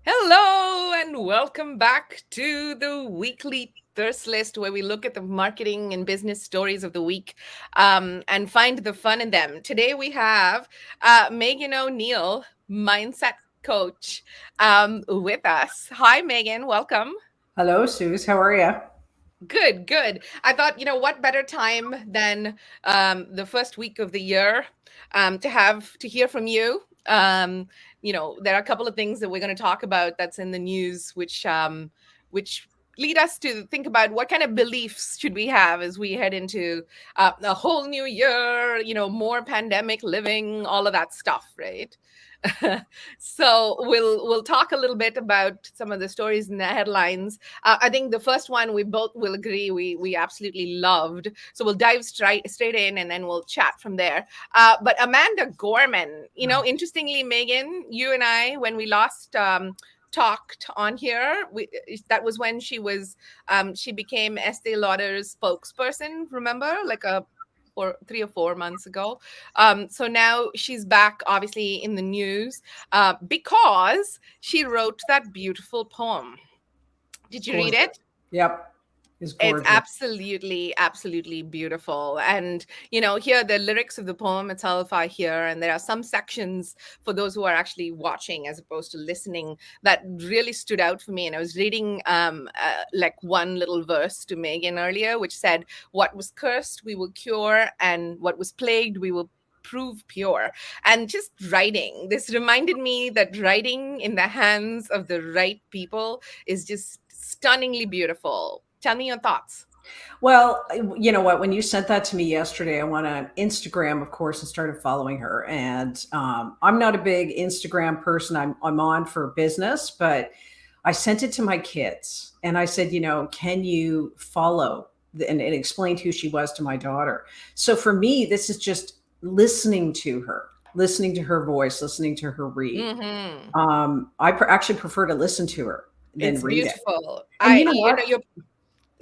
Hello and welcome back to the weekly thirst list where we look at the marketing and business stories of the week and find the fun in them. Today we have Megan O'Neill, mindset coach, with us. Hi, Megan. Welcome. Hello, Suze. How are you? Good, good. I thought, what better time than the first week of the year to hear from you. There are a couple of things that we're going to talk about that's in the news, which lead us to think about what kind of beliefs should we have as we head into a whole new year. More pandemic living, all of that stuff, right? So we'll talk a little bit about some of the stories in the headlines. I think the first one we both will agree we absolutely loved. So we'll dive straight in and then we'll chat from there. But Amanda Gorman, interestingly, Megan, you and I, when we last talked on here, that was when she became Estee Lauder's spokesperson. Remember, like a 3 or 4 months ago. So now she's back, obviously, in the news because she wrote that beautiful poem. Did you read Gorgeous. it? Yep, it's It's gorgeous. absolutely, absolutely beautiful. And, here the lyrics of the poem itself are here. And there are some sections for those who are actually watching as opposed to listening that really stood out for me. And I was reading like one little verse to Megan earlier, which said, "What was cursed, we will cure, and what was plagued, we will prove pure." And just writing, this reminded me that writing in the hands of the right people is just stunningly beautiful. Tell me your thoughts. Well, you know what? When you sent that to me yesterday, I went on Instagram, of course, and started following her. And I'm not a big Instagram person. I'm on for business, but I sent it to my kids, and I said, can you follow and explained who she was to my daughter. So for me, this is just listening to her voice, listening to her read. Hmm. Actually prefer to listen to her than It's read it. beautiful. And you know what? You're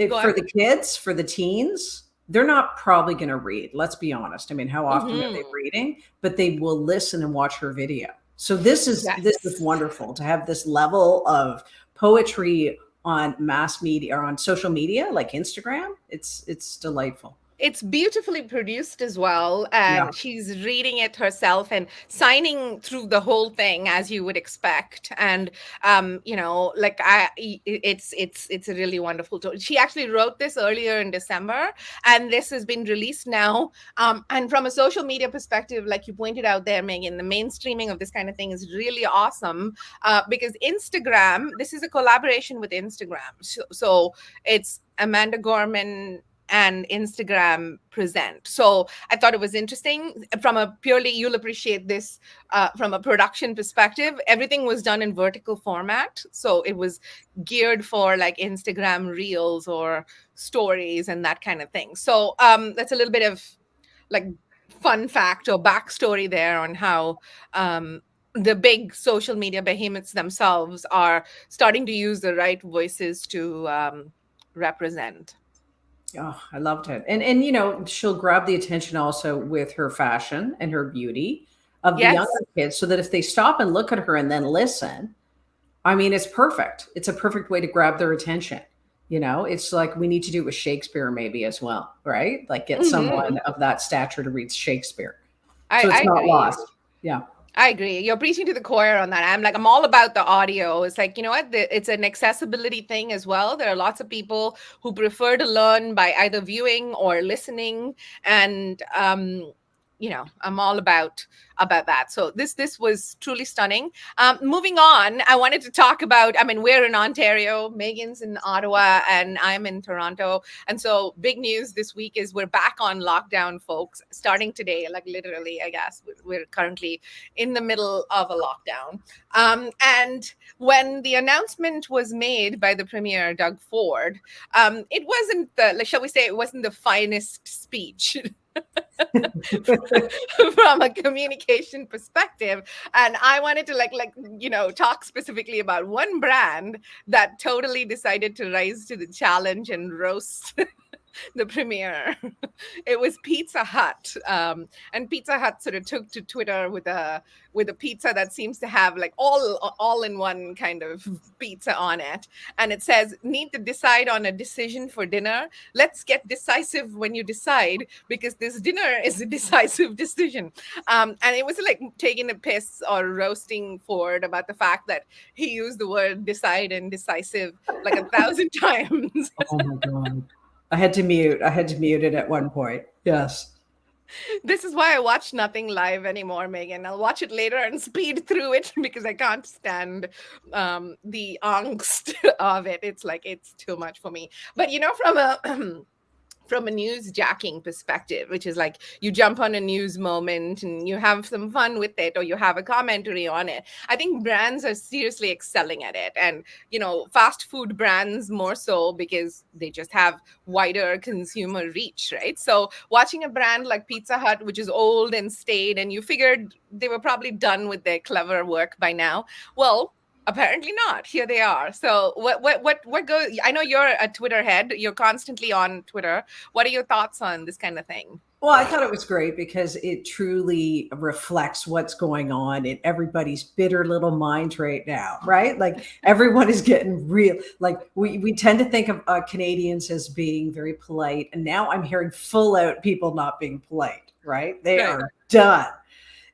go For on. the kids, for the teens, they're not probably going to read. Let's be honest. I mean, how often are they Hmm. reading? But they will listen and watch her video. So this is Yes. wonderful to have this level of poetry on mass media or on social media like Instagram. It's delightful. It's beautifully produced as well, Yeah. and she's reading it herself and signing through the whole thing as you would expect. And like it's a really wonderful story. She actually wrote this earlier in December, and this has been released now. And from a social media perspective, like you pointed out there, Megan, the mainstreaming of this kind of thing is really awesome because Instagram. This is a collaboration with Instagram, so it's Amanda Gorman and Instagram present. So I thought it was interesting from a purely, you'll appreciate this from a production perspective. Everything was done in vertical format. So it was geared for like Instagram reels or stories and that kind of thing. So that's a little bit of like fun fact or backstory there on how the big social media behemoths themselves are starting to use the right voices to represent. Oh, I loved it. And she'll grab the attention also with her fashion and her beauty of the Yes. younger kids so that if they stop and look at her and then listen, I mean, it's perfect. It's a perfect way to grab their attention. It's like we need to do it with Shakespeare maybe as well, right? Like get someone Hmm. of that stature to read Shakespeare. I, So I it's not agree. lost. Yeah. I agree. You're preaching to the choir on that. I'm all about the audio. It's like, you know what? It's an accessibility thing as well. There are lots of people who prefer to learn by either viewing or listening. And, I'm all about that. So this was truly stunning. Moving on, I wanted to talk about, I mean, we're in Ontario, Megan's in Ottawa, and I'm in Toronto. And so big news this week is we're back on lockdown, folks, starting today, like literally, I guess. We're currently in the middle of a lockdown. And when the announcement was made by the premier, Doug Ford, it wasn't like, shall we say, it wasn't the finest speech from a communication perspective. And I wanted to talk specifically about one brand that totally decided to rise to the challenge and roast the premiere. It was Pizza Hut, and Pizza Hut sort of took to Twitter with a pizza that seems to have like all in one kind of pizza on it, and it says, "Need to decide on a decision for dinner. Let's get decisive when you decide, because this dinner is a decisive decision." And it was like taking a piss or roasting Ford about the fact that he used the word decide and decisive like 1,000 times. Oh my God. I had to mute. I had to mute it at one point. Yes. This is why I watch nothing live anymore, Megan. I'll watch it later and speed through it because I can't stand the angst of it. It's like it's too much for me. But from a from a news jacking perspective, which is like you jump on a news moment and you have some fun with it, or you have a commentary on it. I think brands are seriously excelling at it. And, fast food brands more so because they just have wider consumer reach, right? So watching a brand like Pizza Hut, which is old and staid, and you figured they were probably done with their clever work by now. Well, apparently not. Here they are. So what goes? I know you're a Twitter head. You're constantly on Twitter. What are your thoughts on this kind of thing? Well, I thought it was great because it truly reflects what's going on in everybody's bitter little mind right now, right? Like everyone is getting real. Like we tend to think of Canadians as being very polite, and now I'm hearing full out people not being polite, right? They Right. are done.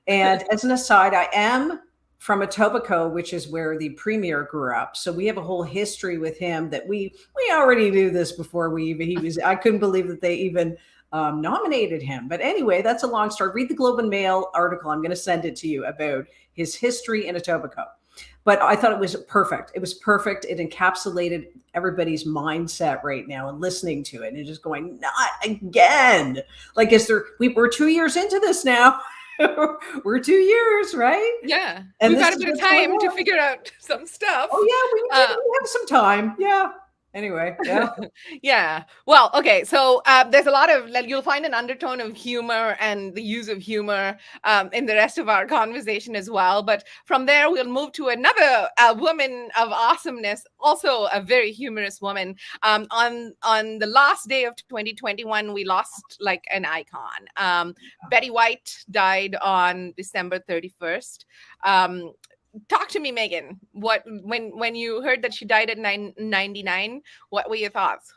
And as an aside, I am from Etobicoke, which is where the premier grew up. So we have a whole history with him that we already knew this before he was. I couldn't believe that they even nominated him. But anyway, that's a long story. Read the Globe and Mail article. I'm going to send it to you about his history in Etobicoke. But I thought it was perfect. It was perfect. It encapsulated everybody's mindset right now and listening to it and just going, not again. Like, we're 2 years into this now. We're 2 years, right? Yeah. And We've this got a is bit of what's going time to on. figure out some stuff. Oh yeah, Uh, we have some time. Yeah. Anyway, yeah. Yeah. Well, okay. So there's a lot of, like, you'll find an undertone of humor and the use of humor in the rest of our conversation as well. But from there, we'll move to another woman of awesomeness, also a very humorous woman. On the last day of 2021, we lost like an icon. Betty White died on December 31st. Talk to me, Megan. When you heard that she died at 99, what were your thoughts?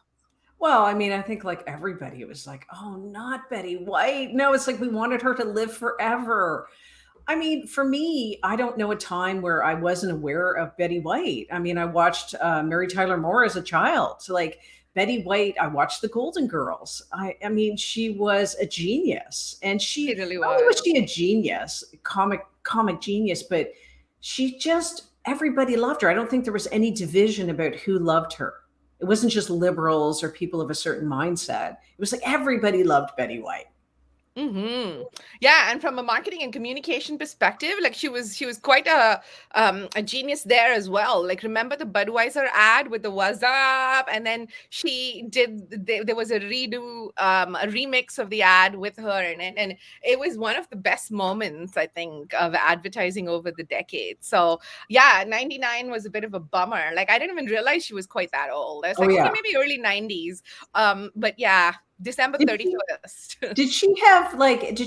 Well, I mean, I think like everybody was like, oh, not Betty White. No, it's like we wanted her to live forever. I mean, for me, I don't know a time where I wasn't aware of Betty White. I mean, I watched Mary Tyler Moore as a child. So, like Betty White, I watched The Golden Girls. I mean, she was a genius, and She she really not only was was. she a genius, comic genius, but she just everybody loved her. I don't think there was any division about who loved her. It wasn't just liberals or people of a certain mindset. It was like everybody loved Betty White. Yeah, and from a marketing and communication perspective, like she was quite a genius there as well. Like, remember the Budweiser ad with the "What's up," and then there was a redo, a remix of the ad with her in it, and it was one of the best moments, I think, of advertising over the decades. So yeah, 99 was a bit of a bummer. Like, I didn't even realize she was quite that old. I was Oh like, okay, yeah. maybe early 90s. But yeah, December Did she 31st. did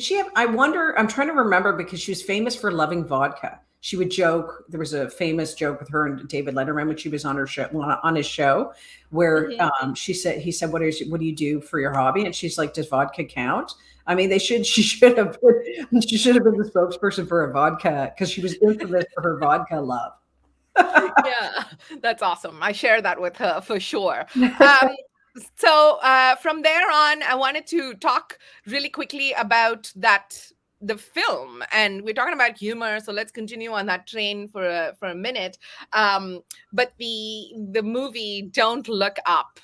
she have, I wonder, I'm trying to remember because she was famous for loving vodka. She would joke. There was a famous joke with her and David Letterman when she was on her show, on his show, where he said, what do you do for your hobby? And she's like, does vodka count? I mean, she should have been the spokesperson for a vodka because she was infamous for her vodka love. Yeah, that's awesome. I share that with her for sure. Um, so from there on, I wanted to talk really quickly about the film, and we're talking about humor. So let's continue on that train for a minute. But the movie Don't Look Up.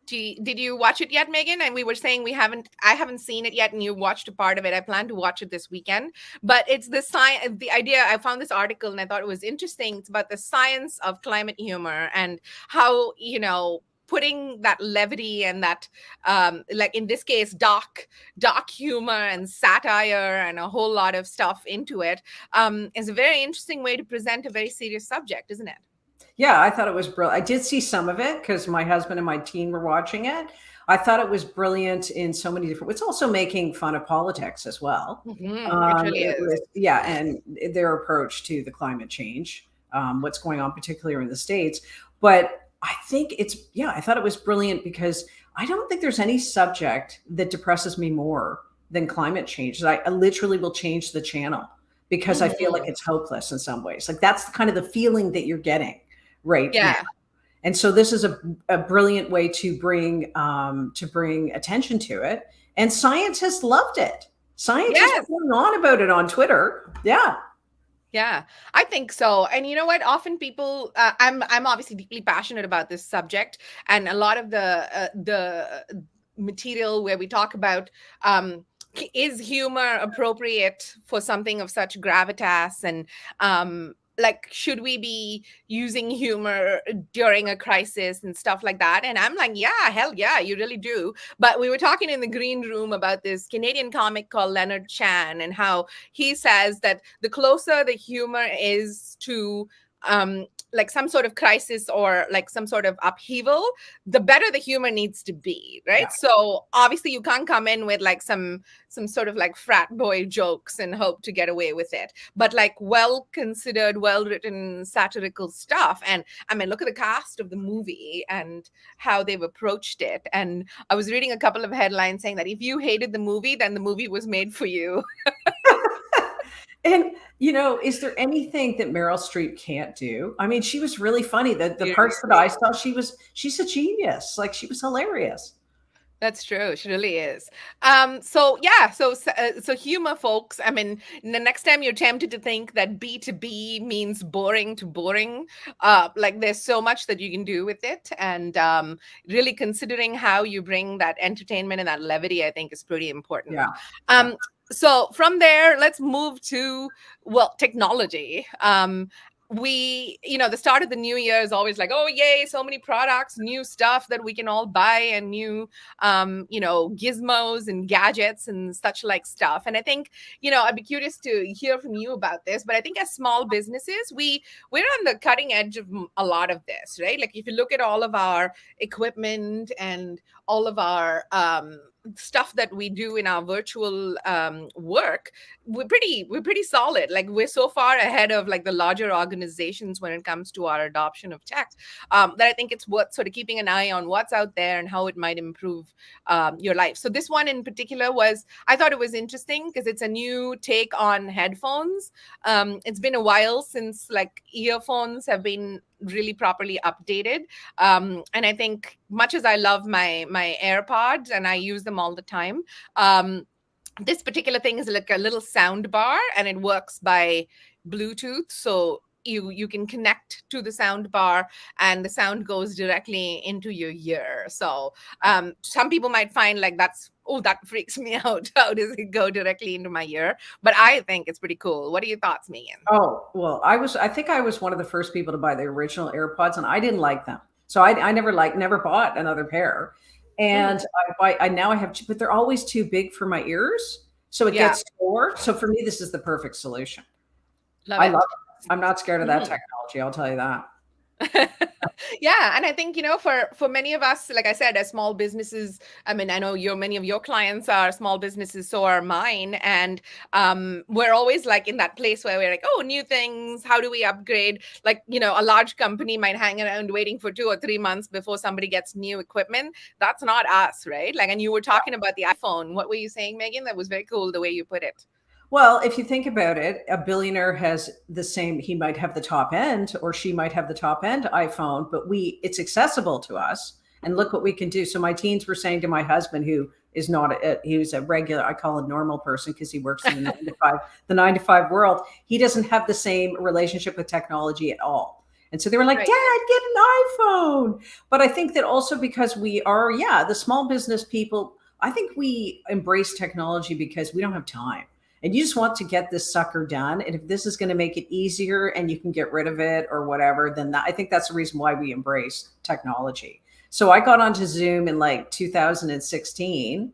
Did you watch it yet, Megan? And we were saying I haven't seen it yet, and you watched a part of it. I plan to watch it this weekend. But it's the idea. I found this article and I thought it was interesting. It's about the science of climate humor and how, putting that levity and that, like in this case, dark humor and satire and a whole lot of stuff into it, is a very interesting way to present a very serious subject, isn't it? Yeah, I thought it was brilliant. I did see some of it because my husband and my teen were watching it. I thought it was brilliant in so many different. It's also making fun of politics as well. It really It is. was, yeah, and their approach to the climate change, what's going on, particularly in the states. But I think it's, yeah, I thought it was brilliant because I don't think there's any subject that depresses me more than climate change. I literally will change the channel because I feel like Mhm. it's hopeless in some ways. Like that's kind of the feeling that you're getting right now. Yeah. And so this is a brilliant way to bring attention to it. And scientists loved it. Scientists Yes. were going on about it on Twitter. Yeah. Yeah, I think so. And you know what? Often people, I'm obviously deeply passionate about this subject, and a lot of the material where we talk about is humor appropriate for something of such gravitas, and like should we be using humor during a crisis and stuff like that? And I'm like, yeah, hell yeah, you really do. But we were talking in the green room about this Canadian comic called Leonard Chan, and how he says that the closer the humor is to like some sort of crisis or like some sort of upheaval, the better the humor needs to be, Yeah. right? So obviously you can't come in with like some sort of like frat boy jokes and hope to get away with it, but like well considered, well written satirical stuff. And I mean, look at the cast of the movie and how they've approached it. And I was reading a couple of headlines saying that if you hated the movie, then the movie was made for you. And is there anything that Meryl Streep can't do? I mean, she was really funny. The parts that I Seriously. saw, she's a genius. Like she was hilarious. That's true. She really is. So yeah, so humor, folks. I mean, the next time you're tempted to think that B to B means boring to boring, like there's so much that you can do with it, and really considering how you bring that entertainment and that levity, I think is pretty important. Yeah. Yeah. Um, so from there, let's move to technology. The start of the new year is always like, oh yay, so many products, new stuff that we can all buy, and new gizmos and gadgets and such like stuff. And I think, I'd be curious to hear from you about this, but I think as small businesses, we're on the cutting edge of a lot of this, right? Like if you look at all of our equipment and all of our stuff that we do in our virtual work, we're pretty solid. Like we're so far ahead of like the larger organizations when it comes to our adoption of tech, that I think it's worth sort of keeping an eye on what's out there and how it might improve your life. So this one in particular I thought it was interesting because it's a new take on headphones. It's been a while since like earphones have been really properly updated, and I think much as I love my AirPods and I use them all the time, this particular thing is like a little sound bar, and it works by Bluetooth. So you can connect to the sound bar and the sound goes directly into your ear. So some people might find like that freaks me out. How does it go directly into my ear? But I think it's pretty cool. What are your thoughts, Megan? Oh, well, I think I was one of the first people to buy the original AirPods and I didn't like them. So I never bought another pair. Mm, And I now I have two, but they're always too big for my ears. So it yeah, gets sore. So for me, this is the perfect solution. love I love it. it. I'm not scared of that Mhm. technology. I'll tell you that. Yeah, and I think for many of us, like I said, as small businesses, I mean, I know many of your clients are small businesses, so are mine, and we're always like in that place where we're like, oh, new things, how do we upgrade? Like, a large company might hang around waiting for 2 or 3 months before somebody gets new equipment. That's not us, right? Like, and you were talking about the iPhone. What were you saying, Megan? That was very cool the way you put it. Well, if you think about it, a billionaire has the same, he might have the top end or she might have the top end iPhone, but it's accessible to us. And look what we can do. So my teens were saying to my husband, who is not he was a regular, I call a normal person because he works in the 9 to 5 world. He doesn't have the same relationship with technology at all. And so they were like, Right. Dad, get an iPhone. But I think that also because we are, yeah, the small business people, I think we embrace technology because we don't have time and you just want to get this sucker done. And if this is going to make it easier and you can get rid of it or whatever, then I think that's the reason why we embrace technology. So I got onto Zoom in like 2016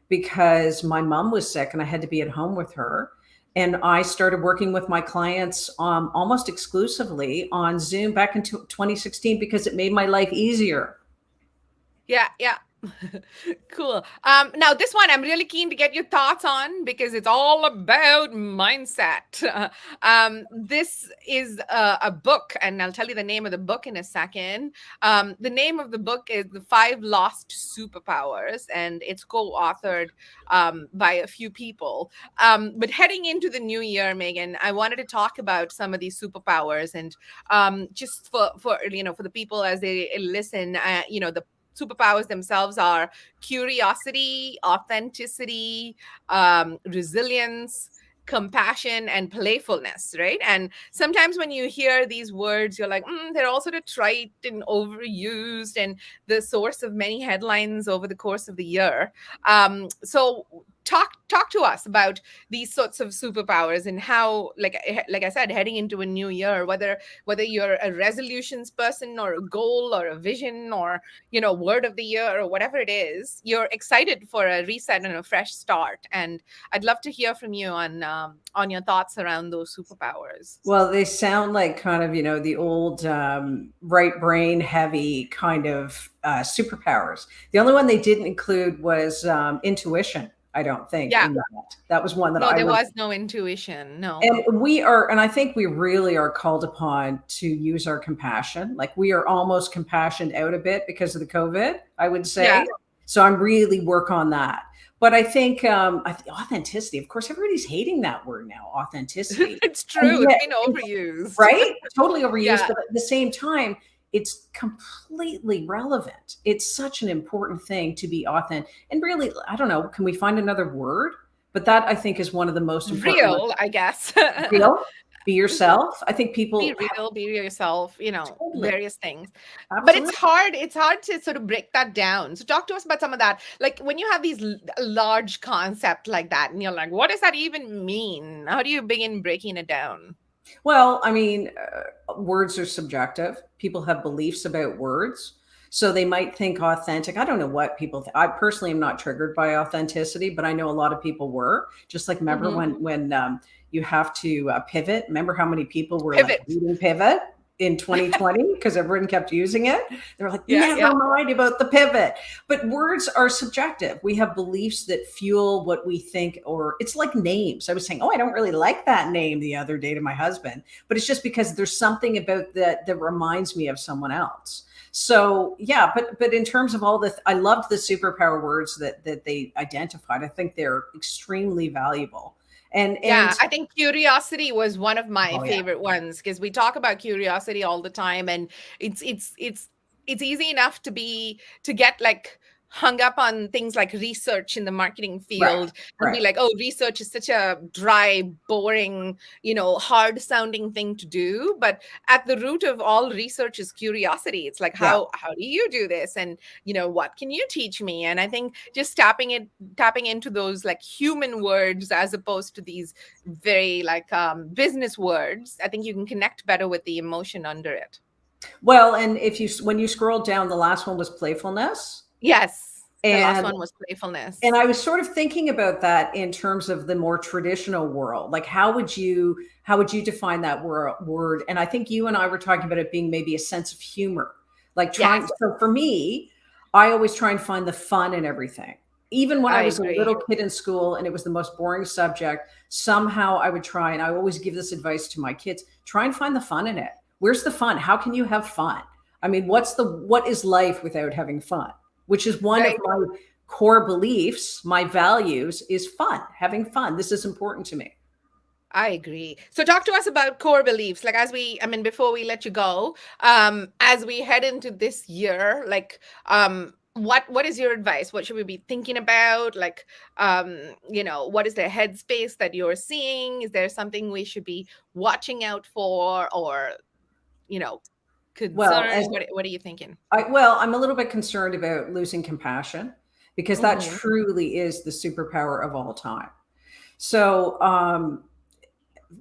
because my mom was sick and I had to be at home with her. And I started working with my clients almost exclusively on Zoom back in 2016 because it made my life easier. Yeah, yeah. Cool. Now this one I'm really keen to get your thoughts on because it's all about mindset. This is a book, and I'll tell you the name of the book in a second. The name of the book is The Five Lost Superpowers, and it's co-authored by a few people. But heading into the new year, Megan, I wanted to talk about some of these superpowers, and just for for the people as they listen, the superpowers themselves are curiosity, authenticity, resilience, compassion, and playfulness, right? And sometimes when you hear these words, you're like, they're all sort of trite and overused and the source of many headlines over the course of the year. So talk to us about these sorts of superpowers and how, like I said, heading into a new year, whether you're a resolutions person or a goal or a vision or word of the year or whatever it is, you're excited for a reset and a fresh start. And I'd love to hear from you on your thoughts around those superpowers. Well, they sound like kind of, the old right brain heavy kind of superpowers. The only one they didn't include was intuition, I don't think, Yeah. in that. That was one that No, I there remember. was no intuition. No. And I think we really are called upon to use our compassion. Like we are almost compassioned out a bit because of the COVID, I would Yeah. say. So I'm really work on that. But I think authenticity, of course, everybody's hating that word now, authenticity. It's And true. It's yet, been overused. right? Totally overused. Yeah. But at the same time, it's completely relevant. It's such an important thing to be authentic. And really, I don't know, can we find another word? But that I think is one of the most important ones. Real, I guess. Real, be yourself. I think Be people real, be yourself, totally, various things. But absolutely. it's hard to sort of break that down. So talk to us about some of that. Like when you have these large concept like that and you're like, what does that even mean? How do you begin breaking it down? Well, I mean, words are subjective. People have beliefs about words. So they might think authentic. I don't know what people think. I personally am not triggered by authenticity, but I know a lot of people were. Just like remember Hmm. when you have to pivot. Remember how many people were like Pivot. reading pivot in 2020 because everyone kept using it. They were like, Yeah, yeah. never mind about the pivot. But words are subjective. We have beliefs that fuel what we think, or it's like names. I was saying, oh, I don't really like that name the other day to my husband, but it's just because there's something about that reminds me of someone else. So yeah, but in terms of all the, I loved the superpower words that they identified. I think they're extremely valuable. And Yeah, I think curiosity was one of my oh yeah, favorite ones because we talk about curiosity all the time, and it's easy enough to get like hung up on things like research in the marketing right, field and right. be like, oh, research is such a dry, boring, hard sounding thing to do. But at the root of all research is curiosity. It's like, Yeah. how do you do this? And what can you teach me? And I think just tapping into those like human words as opposed to these very like business words, I think you can connect better with the emotion under it. Well, and if you when you scroll down, the last one was playfulness. Yes, the last And one was and playfulness. I was sort of thinking about that in terms of the more traditional world. Like how would you define that word? And I think you and I were talking about it being maybe a sense of humor. Like trying, Yes, so for me, I always try and find the fun in everything. Even when I I was a agree. little kid in school and it was the most boring subject, somehow I would try, and I always give this advice to my kids, try and find the fun in it. Where's the fun? How can you have fun? I mean, what is life without having fun? Which is one of Right. my core beliefs, my values is fun, having fun. This is important to me. I agree. So talk to us about core beliefs. Like I mean, before we let you go, as we head into this year, like what is your advice? What should we be thinking about? Like, what is the headspace that you're seeing? Is there something we should be watching out for or, you know, Well, as concerns? What are you thinking? I'm a little bit concerned about losing compassion because that Hmm. truly is the superpower of all time. So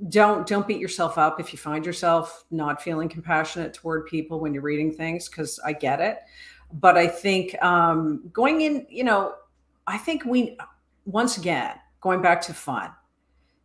don't beat yourself up if you find yourself not feeling compassionate toward people when you're reading things, because I get it. But I think going in, I think we once again going back to fun.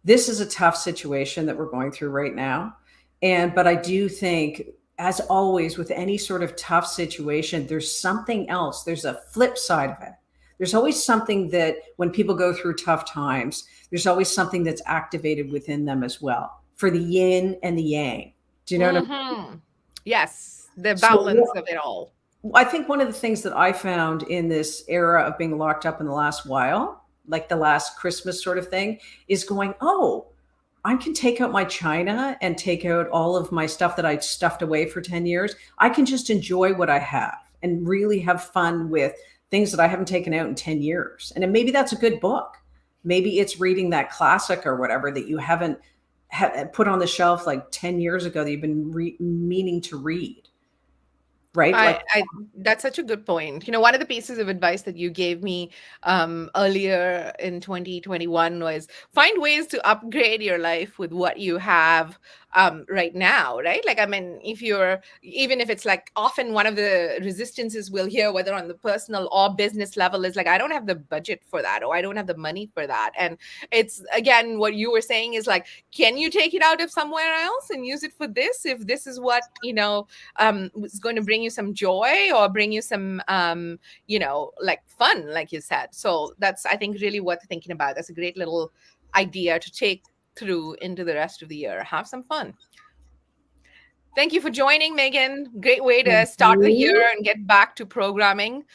this is a tough situation that we're going through right now. But I do think, as always, with any sort of tough situation, there's something else. There's a flip side of it. There's always something that when people go through tough times, there's always something that's activated within them as well, for the yin and the yang. Do you know what I mean? Yes, the balance So of it all. I think one of the things that I found in this era of being locked up in the last while, like the last Christmas sort of thing, is going, oh, I can take out my china and take out all of my stuff that I stuffed away for 10 years. I can just enjoy what I have and really have fun with things that I haven't taken out in 10 years. And then maybe that's a good book. Maybe it's reading that classic or whatever that you haven't put on the shelf like 10 years ago that you've been meaning to read. Right? Like, That's such a good point. One of the pieces of advice that you gave me earlier in 2021 was find ways to upgrade your life with what you have right now, right? Like, I mean, even if it's like, often one of the resistances we'll hear, whether on the personal or business level, is like, I don't have the budget for that, or I don't have the money for that. And it's, again, what you were saying is like, can you take it out of somewhere else and use it for this, if this is what, is going to bring you some joy or bring you some, like fun, like you said. So that's, I think, really worth thinking about. That's a great little idea to take through into the rest of the year. Have some fun. Thank you for joining, Megan. Great way to start the year and get back to programming.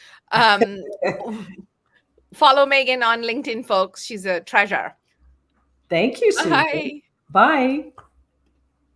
Follow Megan on LinkedIn, folks. She's a treasure. Thank you, Susan. Bye. Bye.